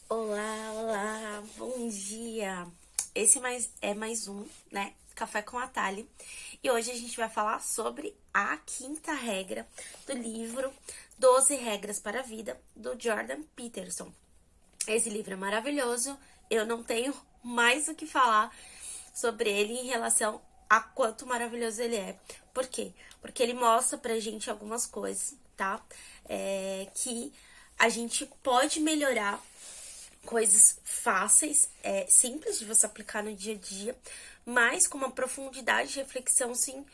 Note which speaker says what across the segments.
Speaker 1: Olá, olá, bom dia! Esse é mais um, né? Café com a Thali. E hoje a gente vai falar sobre a quinta regra do livro 12 Regras para a Vida, do Jordan Peterson. Esse livro é maravilhoso, eu não tenho mais o que falar sobre ele em relação a quanto maravilhoso ele é. Por quê? Porque ele mostra pra gente algumas coisas, tá? Que a gente pode melhorar, coisas fáceis, simples de você aplicar no dia a dia, mas com uma profundidade de reflexão, assim,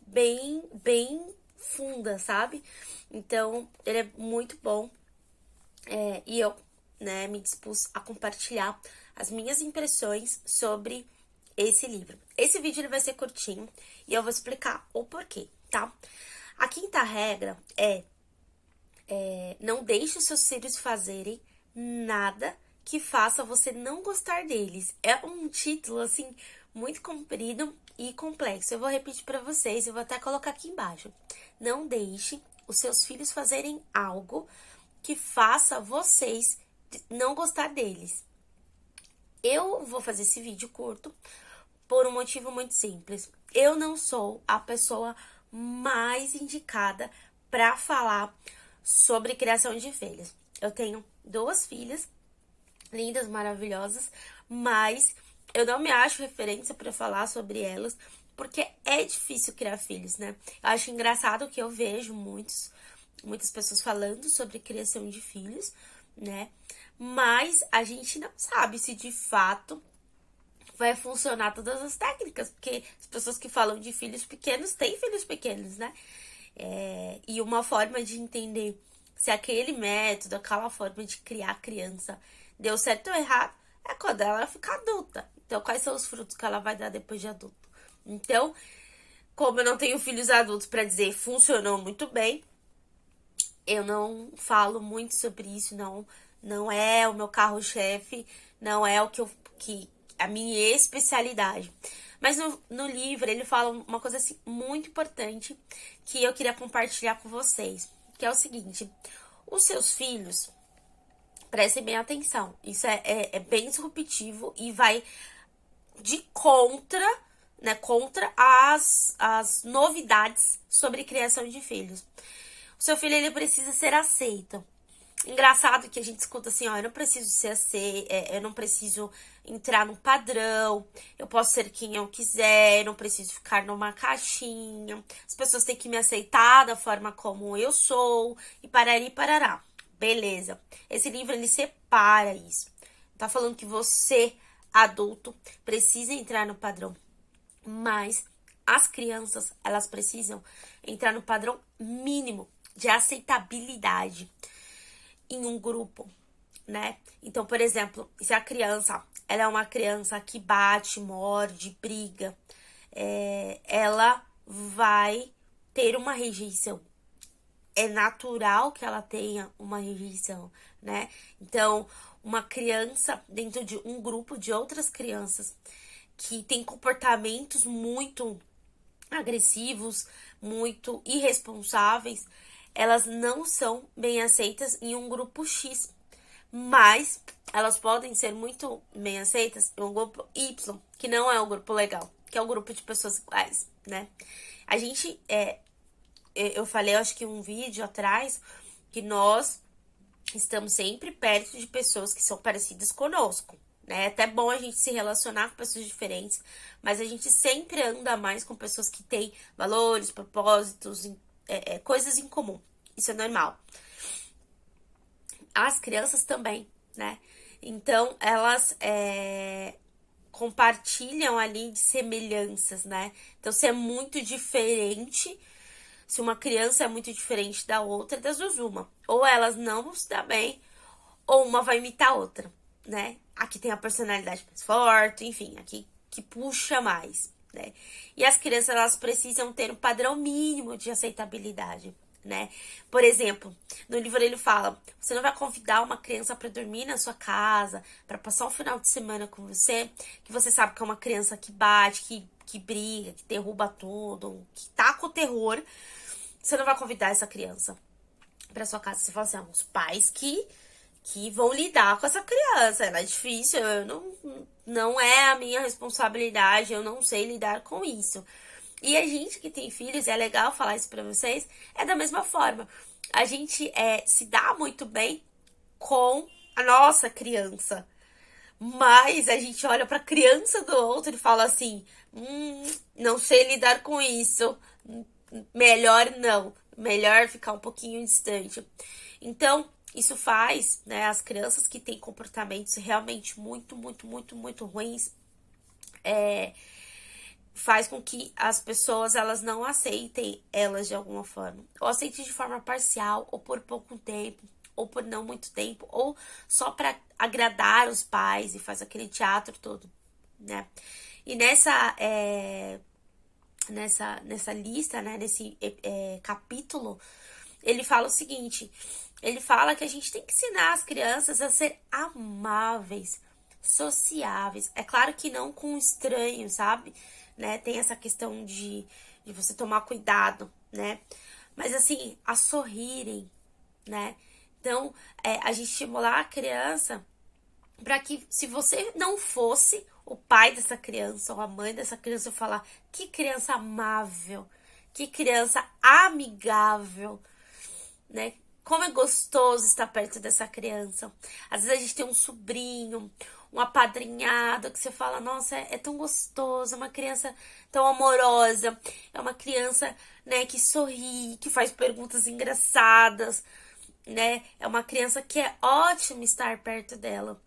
Speaker 1: bem funda, sabe? Então, ele é muito bom. E eu, né, me dispus a compartilhar as minhas impressões sobre esse livro. Esse vídeo ele vai ser curtinho e eu vou explicar o porquê, tá? A quinta regra não deixe os seus filhos fazerem nada que faça você não gostar deles. É um título, assim, muito comprido e complexo. Eu vou repetir para vocês, eu vou até colocar aqui embaixo. Não deixe os seus filhos fazerem algo que faça vocês não gostar deles. Eu vou fazer esse vídeo curto por um motivo muito simples. Eu não sou a pessoa mais indicada para falar sobre criação de filhos. Eu tenho duas filhas, lindas, maravilhosas, mas eu não me acho referência para falar sobre elas, porque é difícil criar filhos, né? Eu acho engraçado que eu vejo muitas pessoas falando sobre criação de filhos, né? Mas a gente não sabe se de fato vai funcionar todas as técnicas, porque as pessoas que falam de filhos pequenos têm filhos pequenos, né? E uma forma de entender se aquele método, aquela forma de criar criança deu certo ou errado é quando ela ficar adulta. Então, quais são os frutos que ela vai dar depois de adulto? Então, como eu não tenho filhos adultos para dizer funcionou muito bem, eu não falo muito sobre isso, não é o meu carro-chefe, não é o que a minha especialidade. Mas no livro ele fala uma coisa assim muito importante que eu queria compartilhar com vocês, que é o seguinte: os seus filhos, prestem bem atenção, isso é bem disruptivo e vai de contra as novidades sobre criação de filhos. O seu filho, ele precisa ser aceito. Engraçado que a gente escuta assim, ó, eu não preciso ser aceito, eu não preciso entrar num padrão, eu posso ser quem eu quiser, eu não preciso ficar numa caixinha, as pessoas têm que me aceitar da forma como eu sou, e parari parará. Beleza. Esse livro, ele separa isso. Tá falando que você, adulto, precisa entrar no padrão, mas as crianças, elas precisam entrar no padrão mínimo de aceitabilidade em um grupo, né? Então, por exemplo, se a criança, ela é uma criança que bate, morde, briga, ela vai ter uma rejeição. É natural que ela tenha uma rejeição, né? Então, uma criança dentro de um grupo de outras crianças que tem comportamentos muito agressivos, muito irresponsáveis, elas não são bem aceitas em um grupo X, mas elas podem ser muito bem aceitas em um grupo Y, que não é um grupo legal, que é um grupo de pessoas iguais, né? A gente, eu falei, acho que um vídeo atrás, que nós estamos sempre perto de pessoas que são parecidas conosco, né? É até bom a gente se relacionar com pessoas diferentes, mas a gente sempre anda mais com pessoas que têm valores, propósitos, coisas em comum. Isso é normal. As crianças também, né? Então, elas compartilham ali de semelhanças, né? Então, se é muito diferente, se uma criança é muito diferente da outra, das duas uma. Ou elas não vão se dar bem, ou uma vai imitar a outra, né? Aqui tem a personalidade mais forte, enfim, aqui que puxa mais, né? E as crianças, elas precisam ter um padrão mínimo de aceitabilidade, né? Por exemplo, no livro ele fala: você não vai convidar uma criança para dormir na sua casa, para passar um final de semana com você, que você sabe que é uma criança que bate, que briga, que derruba tudo, que taca o terror. Você não vai convidar essa criança para sua casa. Você fala assim: os pais que vão lidar com essa criança. Ela é difícil, não é a minha responsabilidade, eu não sei lidar com isso. E a gente que tem filhos, é legal falar isso pra vocês, é da mesma forma. A gente se dá muito bem com a nossa criança. Mas a gente olha pra criança do outro e fala assim: não sei lidar com isso. Melhor não. Melhor ficar um pouquinho distante. Então, isso faz, né, as crianças que têm comportamentos realmente muito, muito, muito, muito ruins, faz com que as pessoas elas não aceitem elas de alguma forma. Ou aceitem de forma parcial, ou por pouco tempo, ou por não muito tempo, ou só para agradar os pais e faz aquele teatro todo, né? E nessa lista, né, nesse capítulo, ele fala o seguinte: ele fala que a gente tem que ensinar as crianças a ser amáveis, sociáveis. É claro que não com estranhos, sabe? Né? Tem essa questão de você tomar cuidado, né? Mas assim, a sorrirem, né? Então, a gente estimular a criança para que, se você não fosse o pai dessa criança ou a mãe dessa criança, falar: que criança amável, que criança amigável, né? Como é gostoso estar perto dessa criança. Às vezes a gente tem um sobrinho, um apadrinhado, que você fala: nossa, é tão gostoso, é uma criança tão amorosa, é uma criança, né, que sorri, que faz perguntas engraçadas, né? É uma criança que é ótimo estar perto dela,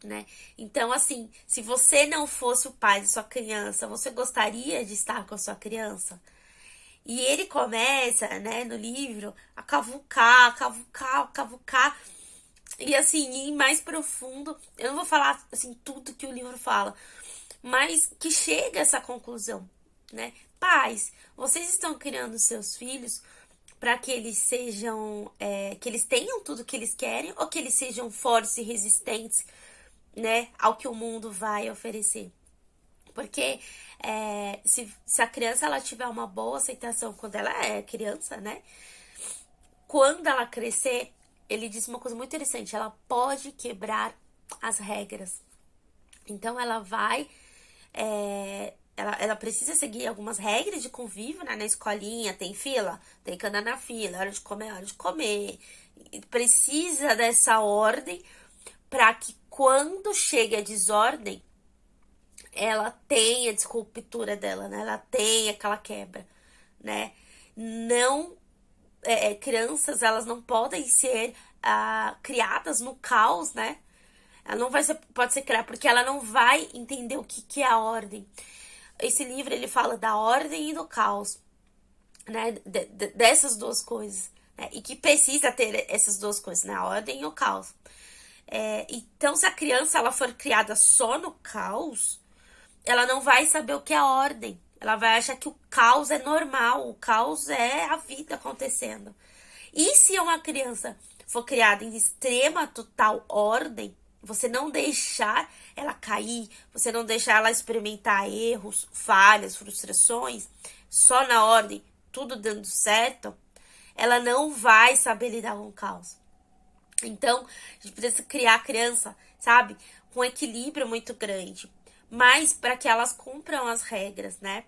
Speaker 1: né? Então, assim, se você não fosse o pai de sua criança, você gostaria de estar com a sua criança? E ele começa, né, no livro, a cavucar, cavucar, cavucar. E assim, ir mais profundo. Eu não vou falar, assim, tudo que o livro fala, mas que chega a essa conclusão, né? Pais, vocês estão criando seus filhos para que eles sejam, que eles tenham tudo que eles querem, ou que eles sejam fortes e resistentes, né, ao que o mundo vai oferecer? Porque se a criança ela tiver uma boa aceitação quando ela é criança, né? Quando ela crescer, ele diz uma coisa muito interessante: ela pode quebrar as regras. Então ela vai. Ela precisa seguir algumas regras de convívio, né? Na escolinha tem fila, tem que andar na fila, hora de comer, hora de comer. Precisa dessa ordem para que quando chegue a desordem, ela tem a desruptura dela, né? Ela tem aquela quebra, né? Não, crianças, elas não podem ser criadas no caos, né? Ela não pode ser criada, porque ela não vai entender o que é a ordem. Esse livro, ele fala da ordem e do caos, né? Dessas duas coisas, né? E que precisa ter essas duas coisas, né? A ordem e o caos. Então, se a criança ela for criada só no caos, ela não vai saber o que é ordem. Ela vai achar que o caos é normal, o caos é a vida acontecendo. E se uma criança for criada em extrema, total ordem, você não deixar ela cair, você não deixar ela experimentar erros, falhas, frustrações, só na ordem, tudo dando certo, ela não vai saber lidar com o caos. Então, a gente precisa criar a criança, sabe, com um equilíbrio muito grande, mas para que elas cumpram as regras, né?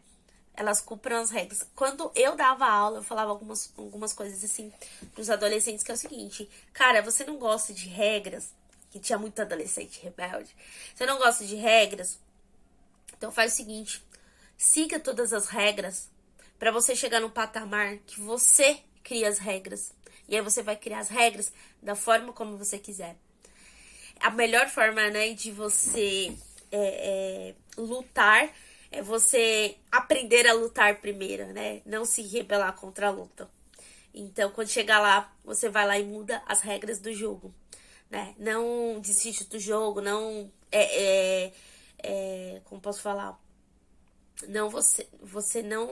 Speaker 1: Elas cumpram as regras. Quando eu dava aula, eu falava algumas coisas assim pros adolescentes, que é o seguinte: cara, você não gosta de regras? Que tinha muito adolescente rebelde. Você não gosta de regras? Então faz o seguinte: siga todas as regras para você chegar no patamar que você cria as regras. E aí você vai criar as regras da forma como você quiser. A melhor forma, né, de você lutar é você aprender a lutar primeiro, né? Não se rebelar contra a luta. Então, quando chegar lá, você vai lá e muda as regras do jogo, né? Não desiste do jogo, não como posso falar? Não, você não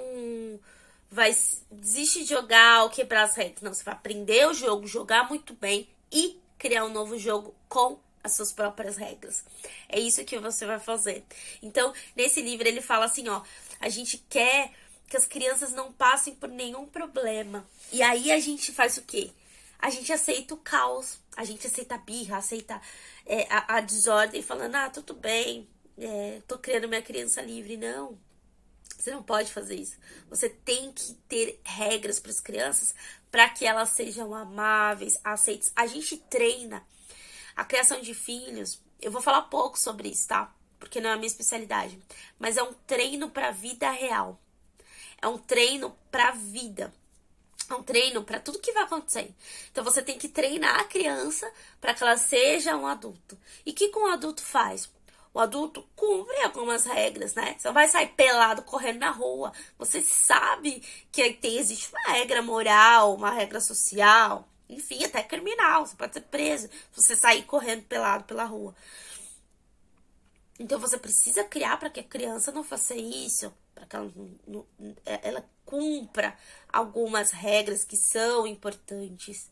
Speaker 1: vai desistir de jogar ou quebrar as regras. Não, você vai aprender o jogo, jogar muito bem e criar um novo jogo com as suas próprias regras. É isso que você vai fazer. Então, nesse livro ele fala assim, ó: a gente quer que as crianças não passem por nenhum problema. E aí a gente faz o quê? a gente aceita o caos, a gente aceita a birra, aceita a desordem, falando, ah, tudo bem, tô criando minha criança livre. Não, você não pode fazer isso. Você tem que ter regras para as crianças para que elas sejam amáveis, aceites. A gente treina a criação de filhos. Eu vou falar pouco sobre isso, tá? Porque não é a minha especialidade. Mas é um treino para a vida real. É um treino para a vida. É um treino para tudo que vai acontecer. Então você tem que treinar a criança para que ela seja um adulto. E o que um adulto faz? O adulto cumpre algumas regras, né? Você não vai sair pelado correndo na rua. Você sabe que existe uma regra moral, uma regra social, enfim, até criminal. Você pode ser preso se você sair correndo pelado pela rua. Então você precisa criar para que a criança não faça isso, para que ela cumpra algumas regras que são importantes.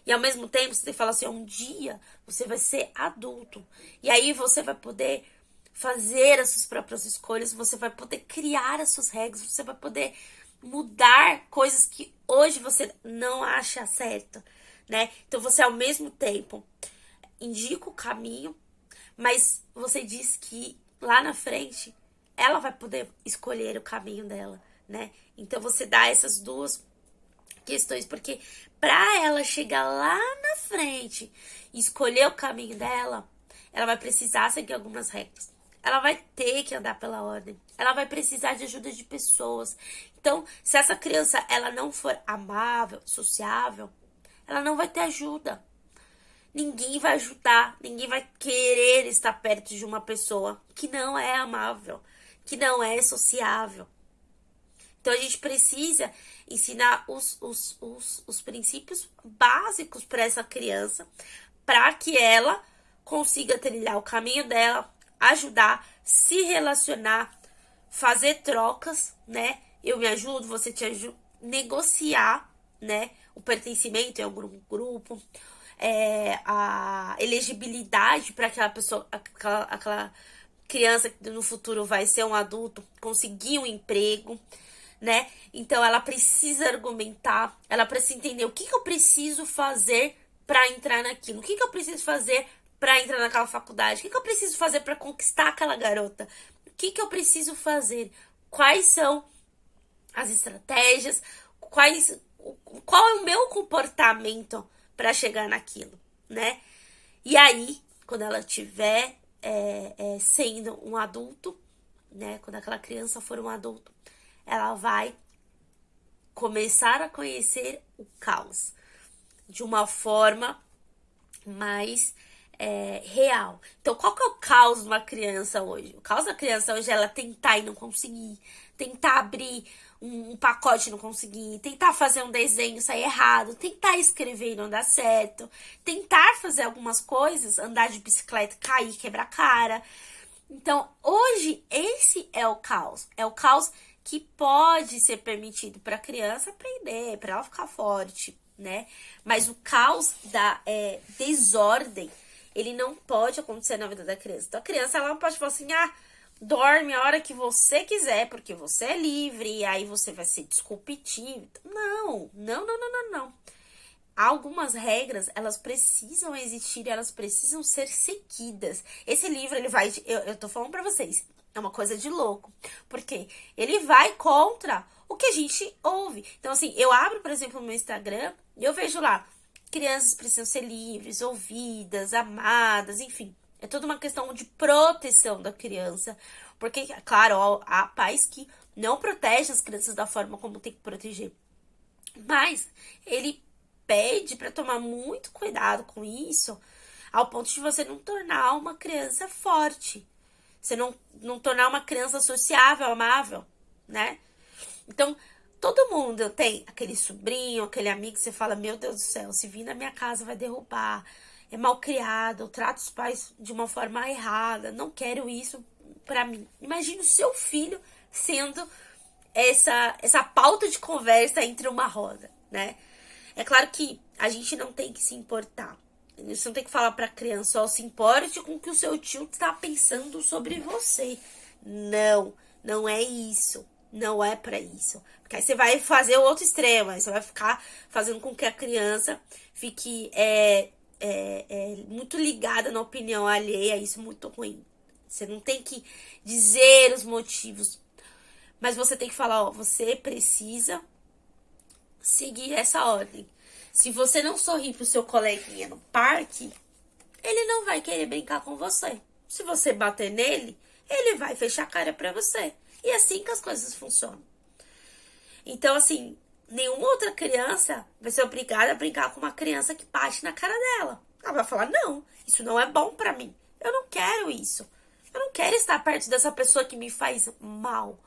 Speaker 1: E ao mesmo tempo você tem que falar assim, um dia você vai ser adulto. E aí você vai poder fazer as suas próprias escolhas, você vai poder criar as suas regras, você vai poder mudar coisas que hoje você não acha certo, né? Então você ao mesmo tempo indica o caminho, mas você diz que lá na frente ela vai poder escolher o caminho dela, né? Então você dá essas duas questões, porque para ela chegar lá na frente e escolher o caminho dela, ela vai precisar seguir algumas regras. Ela vai ter que andar pela ordem. Ela vai precisar de ajuda de pessoas. Então, se essa criança ela não for amável, sociável, ela não vai ter ajuda. Ninguém vai ajudar, ninguém vai querer estar perto de uma pessoa que não é amável, que não é sociável. Então a gente precisa ensinar os princípios básicos para essa criança, para que ela consiga trilhar o caminho dela, ajudar, se relacionar, fazer trocas, né? Eu me ajudo, você te ajuda, negociar, né? O pertencimento em algum grupo, a elegibilidade para aquela pessoa, aquela criança que no futuro vai ser um adulto, conseguir um emprego, né? Então ela precisa argumentar, ela precisa entender o que eu preciso fazer para entrar naquilo, o que eu preciso fazer para entrar naquela faculdade, o que eu preciso fazer para conquistar aquela garota, o que eu preciso fazer, quais são as estratégias, qual é o meu comportamento para chegar naquilo, né? E aí, quando ela estiver sendo um adulto, né? Quando aquela criança for um adulto, ela vai começar a conhecer o caos de uma forma mais real. Então, qual que é o caos de uma criança hoje? O caos da criança hoje é ela tentar e não conseguir, tentar abrir um pacote e não conseguir, tentar fazer um desenho e sair errado, tentar escrever e não dar certo, tentar fazer algumas coisas, andar de bicicleta, cair, quebrar a cara. Então, hoje, esse é o caos. É o caos que pode ser permitido para a criança aprender, para ela ficar forte, né? Mas o caos da desordem, ele não pode acontecer na vida da criança. Então, a criança, ela não pode falar assim, dorme a hora que você quiser, porque você é livre, e aí você vai ser desculpitivo. Não. Algumas regras, elas precisam existir, elas precisam ser seguidas. Esse livro, ele vai... Eu tô falando pra vocês, é uma coisa de louco. Porque ele vai contra o que a gente ouve. Então, assim, eu abro, por exemplo, no meu Instagram, e eu vejo lá, crianças precisam ser livres, ouvidas, amadas, enfim. É toda uma questão de proteção da criança. Porque, claro, há pais que não protegem as crianças da forma como tem que proteger. Mas ele pede para tomar muito cuidado com isso, ao ponto de você não tornar uma criança forte. Você não tornar uma criança sociável, amável, né? Então, todo mundo tem aquele sobrinho, aquele amigo que você fala, meu Deus do céu, se vir na minha casa vai derrubar, é mal criado, trata os pais de uma forma errada, não quero isso pra mim. Imagina o seu filho sendo essa pauta de conversa entre uma roda, né? É claro que a gente não tem que se importar. Você não tem que falar pra criança, se importe com o que o seu tio tá pensando sobre você. Não é isso. Não é pra isso. Porque aí você vai fazer o outro extremo. Aí você vai ficar fazendo com que a criança fique muito ligada na opinião alheia. Isso é muito ruim. Você não tem que dizer os motivos. Mas você tem que falar, ó, você precisa seguir essa ordem. Se você não sorrir pro seu coleguinha no parque, ele não vai querer brincar com você. Se você bater nele, ele vai fechar a cara pra você. E é assim que as coisas funcionam. Então, assim, nenhuma outra criança vai ser obrigada a brincar com uma criança que bate na cara dela. Ela vai falar, não, isso não é bom pra mim. Eu não quero isso. Eu não quero estar perto dessa pessoa que me faz mal.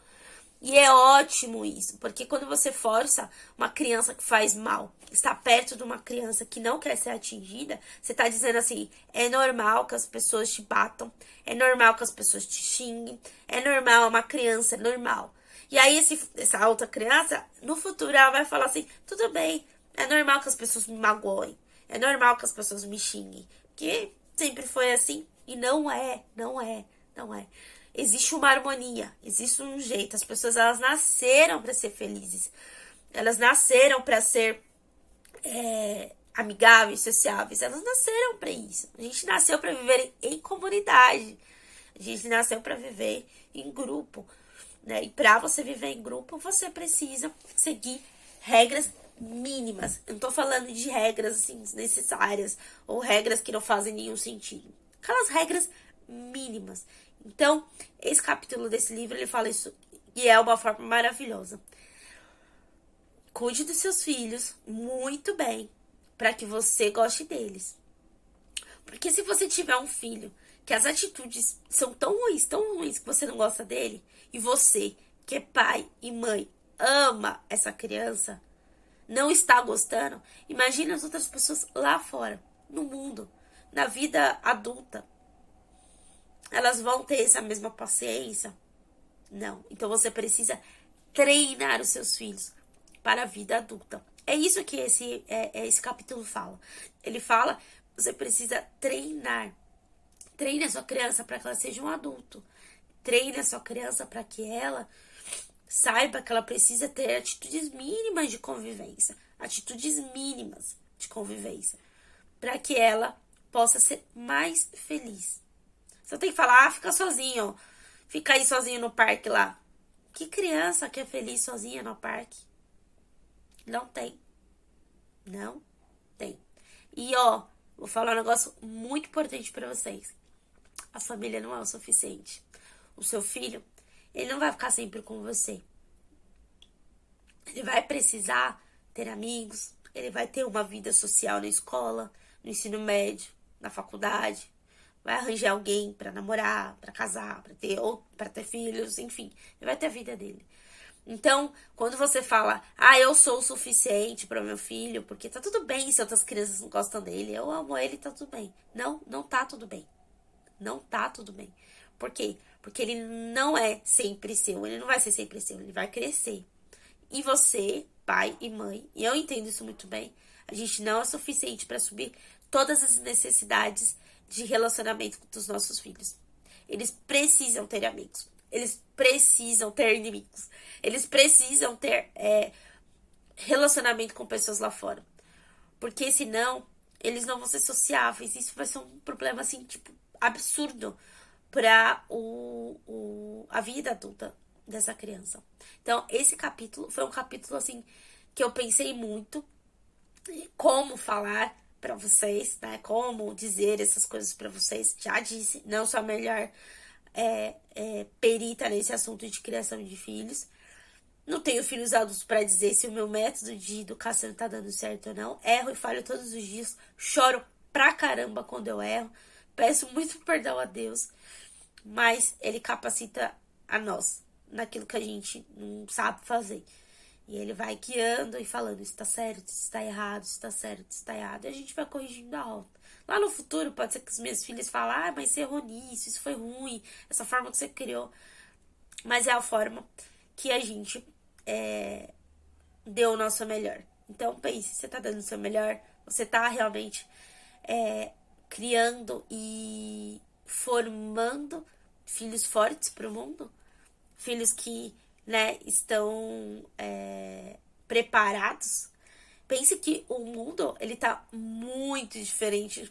Speaker 1: E é ótimo isso, porque quando você força uma criança que faz mal, está perto de uma criança que não quer ser atingida, você está dizendo assim, é normal que as pessoas te batam, é normal que as pessoas te xinguem, é normal, é uma criança, é normal. E aí essa outra criança, no futuro ela vai falar assim, tudo bem, é normal que as pessoas me magoem, é normal que as pessoas me xinguem, porque sempre foi assim, e não é, não é, não é. Existe uma harmonia, existe um jeito. As pessoas, elas nasceram para ser felizes. Elas nasceram para ser amigáveis, sociáveis. Elas nasceram para isso. A gente nasceu para viver em comunidade. A gente nasceu para viver em grupo, né? E para você viver em grupo, você precisa seguir regras mínimas. Eu não tô falando de regras assim necessárias ou regras que não fazem nenhum sentido. Aquelas regras mínimas. Então, esse capítulo desse livro, ele fala isso, e é uma forma maravilhosa. Cuide dos seus filhos muito bem, para que você goste deles. Porque se você tiver um filho que as atitudes são tão ruins, que você não gosta dele, e você, que é pai e mãe, ama essa criança, não está gostando, imagina as outras pessoas lá fora, no mundo, na vida adulta. Elas vão ter essa mesma paciência? Não. Então você precisa treinar os seus filhos para a vida adulta. É isso que esse capítulo fala. Ele fala, você precisa treinar. Treine a sua criança para que ela seja um adulto. Treine a sua criança para que ela saiba que ela precisa ter atitudes mínimas de convivência. Atitudes mínimas de convivência. Para que ela possa ser mais feliz. Você tem que falar, fica sozinho. Fica aí sozinho no parque lá. Que criança que é feliz sozinha no parque? Não tem. Não tem. E ó, vou falar um negócio muito importante pra vocês. A família não é o suficiente. O seu filho, ele não vai ficar sempre com você. Ele vai precisar ter amigos. Ele vai ter uma vida social na escola, no ensino médio, na faculdade. Vai arranjar alguém pra namorar, pra casar, pra ter filhos, enfim. Ele vai ter a vida dele. Então, quando você fala, eu sou o suficiente para meu filho, porque tá tudo bem se outras crianças não gostam dele, eu amo ele, tá tudo bem. Não, não tá tudo bem. Não tá tudo bem. Por quê? Porque ele não é sempre seu, ele não vai ser sempre seu, ele vai crescer. E você, pai e mãe, e eu entendo isso muito bem, a gente não é suficiente para subir todas as necessidades de relacionamento dos nossos filhos. Eles precisam ter amigos. Eles precisam ter inimigos. Eles precisam ter relacionamento com pessoas lá fora. Porque senão, eles não vão ser sociáveis. Isso vai ser um problema, assim, tipo, absurdo para a vida adulta dessa criança. Então, esse capítulo foi um capítulo, assim, que eu pensei muito como falar para vocês, né? Como dizer essas coisas para vocês. Já disse, não sou a melhor perita nesse assunto de criação de filhos. Não tenho filhos adultos para dizer se o meu método de educação tá dando certo ou não. Erro e falho todos os dias. Choro pra caramba quando eu erro. Peço muito perdão a Deus. Mas Ele capacita a nós naquilo que a gente não sabe fazer. E Ele vai guiando e falando, isso tá certo, isso tá errado, isso tá certo, isso tá errado. E a gente vai corrigindo a rota. Lá no futuro, pode ser que os meus filhos falem, mas você errou nisso, isso foi ruim, essa forma que você criou. Mas é a forma que a gente deu o nosso melhor. Então, pense, você tá dando o seu melhor, você tá realmente criando e formando filhos fortes pro mundo? Filhos que né, estão preparados. Pense que o mundo, ele tá muito diferente de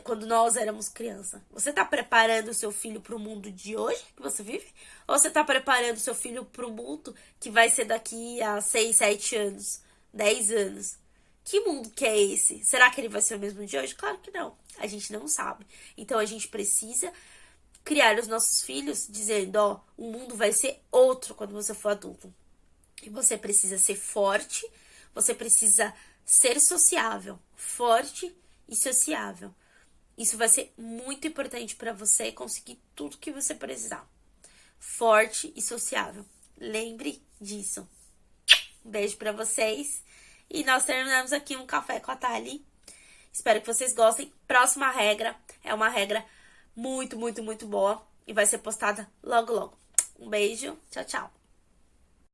Speaker 1: quando nós éramos criança. Você tá preparando o seu filho pro mundo de hoje que você vive? Ou você tá preparando o seu filho pro mundo que vai ser daqui a 6, 7 anos, 10 anos? Que mundo que é esse? Será que ele vai ser o mesmo de hoje? Claro que não. A gente não sabe. Então a gente precisa criar os nossos filhos dizendo, ó, o mundo vai ser outro quando você for adulto. E você precisa ser forte, você precisa ser sociável, forte e sociável. Isso vai ser muito importante para você conseguir tudo que você precisar. Forte e sociável. Lembre disso. Um beijo para vocês. E nós terminamos aqui um café com a Thali. Espero que vocês gostem. Próxima regra é uma regra muito, muito, muito boa. E vai ser postada logo, logo. Um beijo. Tchau, tchau.